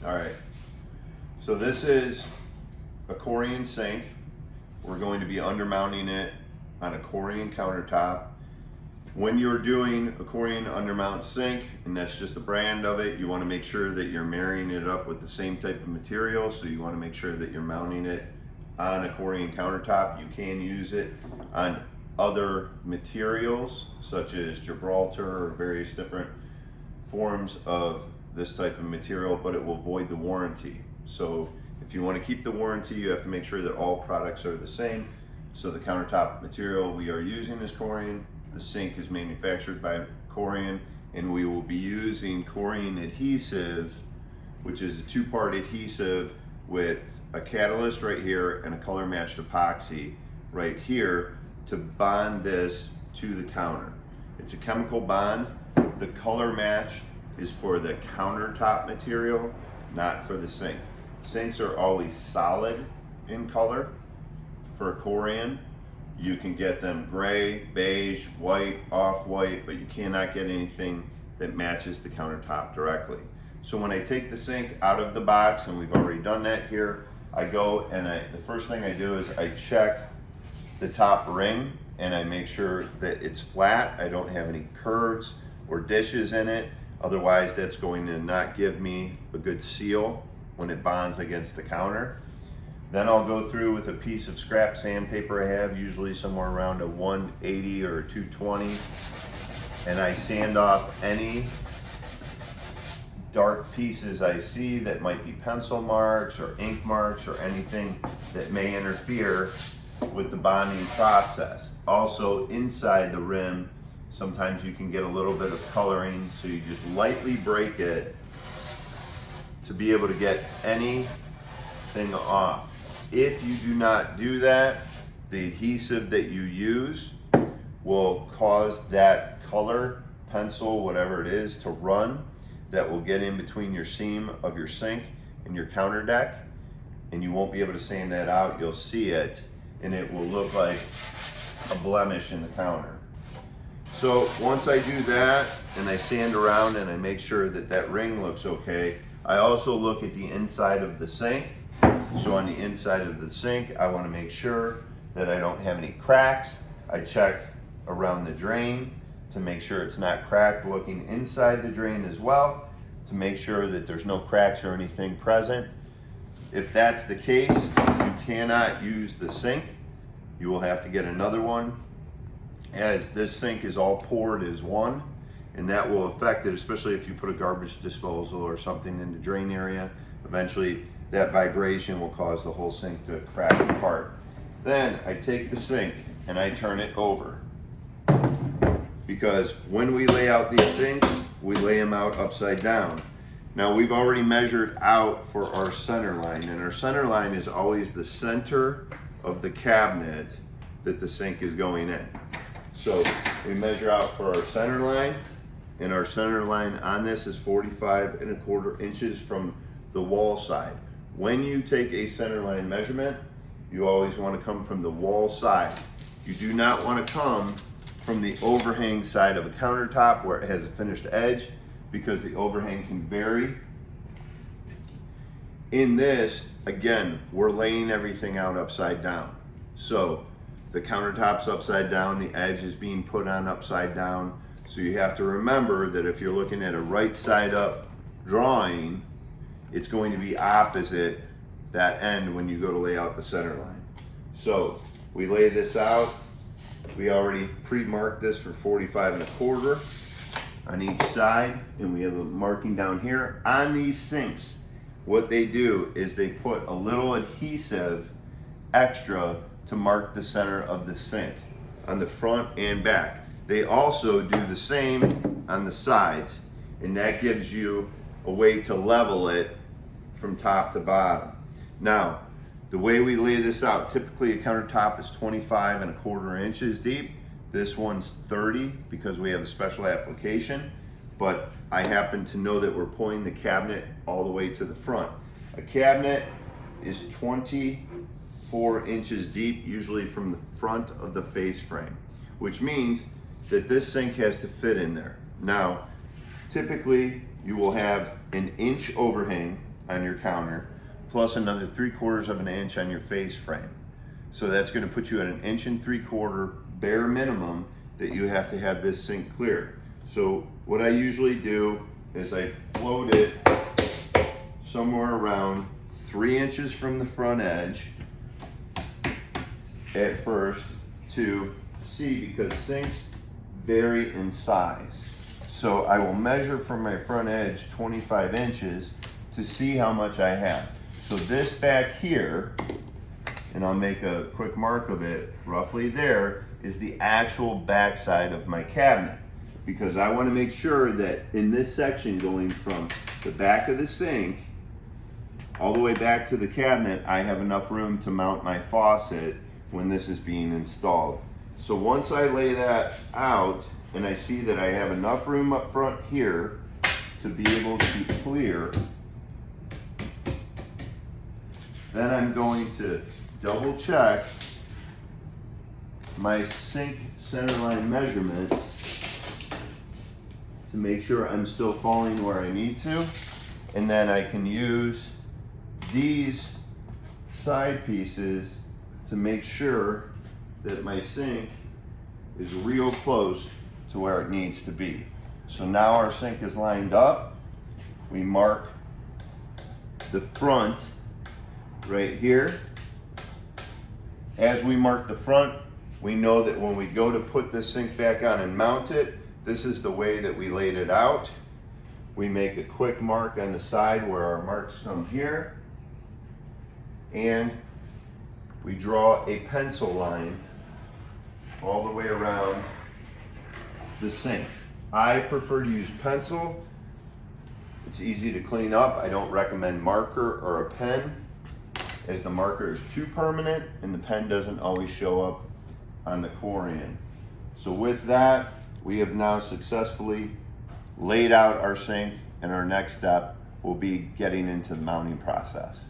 All right, so this is a Corian sink. We're going to be undermounting it on a Corian countertop. When you're doing a Corian undermount sink, and that's just the brand of it, you want to make sure that you're marrying it up with the same type of material. So you want to make sure that you're mounting it on a Corian countertop. You can use it on other materials such as Gibraltar or various different forms of this type of material, but it will void the warranty. So if you want to keep the warranty, you have to make sure that all products are the same. So the countertop material we are using is Corian. The sink is manufactured by Corian, and we will be using Corian adhesive, which is a two-part adhesive with a catalyst right here and a color matched epoxy right here to bond this to the counter. It's a chemical bond. The color match is for the countertop material, not for the sink. Sinks are always solid in color. For Corian, you can get them gray, beige, white, off-white, but you cannot get anything that matches the countertop directly. So when I take the sink out of the box, and we've already done that here, I go and the first thing I do is I check the top ring and I make sure that it's flat. I don't have any curves or dishes in it. Otherwise, that's going to not give me a good seal when it bonds against the counter. Then I'll go through with a piece of scrap sandpaper I have, usually somewhere around a 180 or a 220, and I sand off any dark pieces I see that might be pencil marks or ink marks or anything that may interfere with the bonding process. Also, inside the rim, sometimes you can get a little bit of coloring, so you just lightly break it to be able to get anything off. If you do not do that, the adhesive that you use will cause that color, pencil, whatever it is, to run. That will get in between your seam of your sink and your counter deck, and you won't be able to sand that out. You'll see it, and it will look like a blemish in the counter. So once I do that and I sand around and I make sure that that ring looks okay, I also look at the inside of the sink. So on the inside of the sink, I want to make sure that I don't have any cracks. I check around the drain to make sure it's not cracked, looking inside the drain as well to make sure that there's no cracks or anything present. If that's the case, you cannot use the sink. You will have to get another one, as this sink is all poured as one, and that will affect it, especially if you put a garbage disposal or something in the drain area. Eventually that vibration will cause the whole sink to crack apart. Then I take the sink and I turn it over, because when we lay out these sinks, we lay them out upside down. Now we've already measured out for our center line, and our center line is always the center of the cabinet that the sink is going in. So we measure out for our center line, and our center line on this is 45¼ inches from the wall side. When you take a center line measurement, you always want to come from the wall side. You do not want to come from the overhang side of a countertop where it has a finished edge, because the overhang can vary. In this, again, we're laying everything out upside down. So the countertop's upside down, the edge is being put on upside down. So you have to remember that if you're looking at a right side up drawing, it's going to be opposite that end when you go to lay out the center line. So we lay this out. We already pre-marked this for 45¼ on each side, and we have a marking down here. On these sinks, what they do is they put a little adhesive extra to mark the center of the sink on the front and back. They also do the same on the sides, and that gives you a way to level it from top to bottom. Now, the way we lay this out, typically a countertop is 25¼ inches deep. This one's 30 because we have a special application, but I happen to know that we're pulling the cabinet all the way to the front. A cabinet is 24 inches deep, usually from the front of the face frame, which means that this sink has to fit in there. Now, typically you will have an inch overhang on your counter, plus another 3/4 of an inch on your face frame. So that's going to put you at 1 3/4 inch bare minimum that you have to have this sink clear. So what I usually do is I float it somewhere around 3 inches from the front edge at first to see, because sinks vary in size. So I will measure from my front edge 25 inches to see how much I have. So this back here, and I'll make a quick mark of it, roughly there, is the actual backside of my cabinet. Because I want to make sure that in this section going from the back of the sink all the way back to the cabinet, I have enough room to mount my faucet when this is being installed. So once I lay that out and I see that I have enough room up front here to be able to clear, then I'm going to double check my sink centerline measurement to make sure I'm still falling where I need to. And then I can use these side pieces to make sure that my sink is real close to where it needs to be. So now our sink is lined up. We mark the front right here. As we mark the front, we know that when we go to put this sink back on and mount it, this is the way that we laid it out. We make a quick mark on the side where our marks come here, and we draw a pencil line all the way around the sink. I prefer to use pencil. It's easy to clean up. I don't recommend marker or a pen, as the marker is too permanent and the pen doesn't always show up on the Corian. So with that, we have now successfully laid out our sink, and our next step will be getting into the mounting process.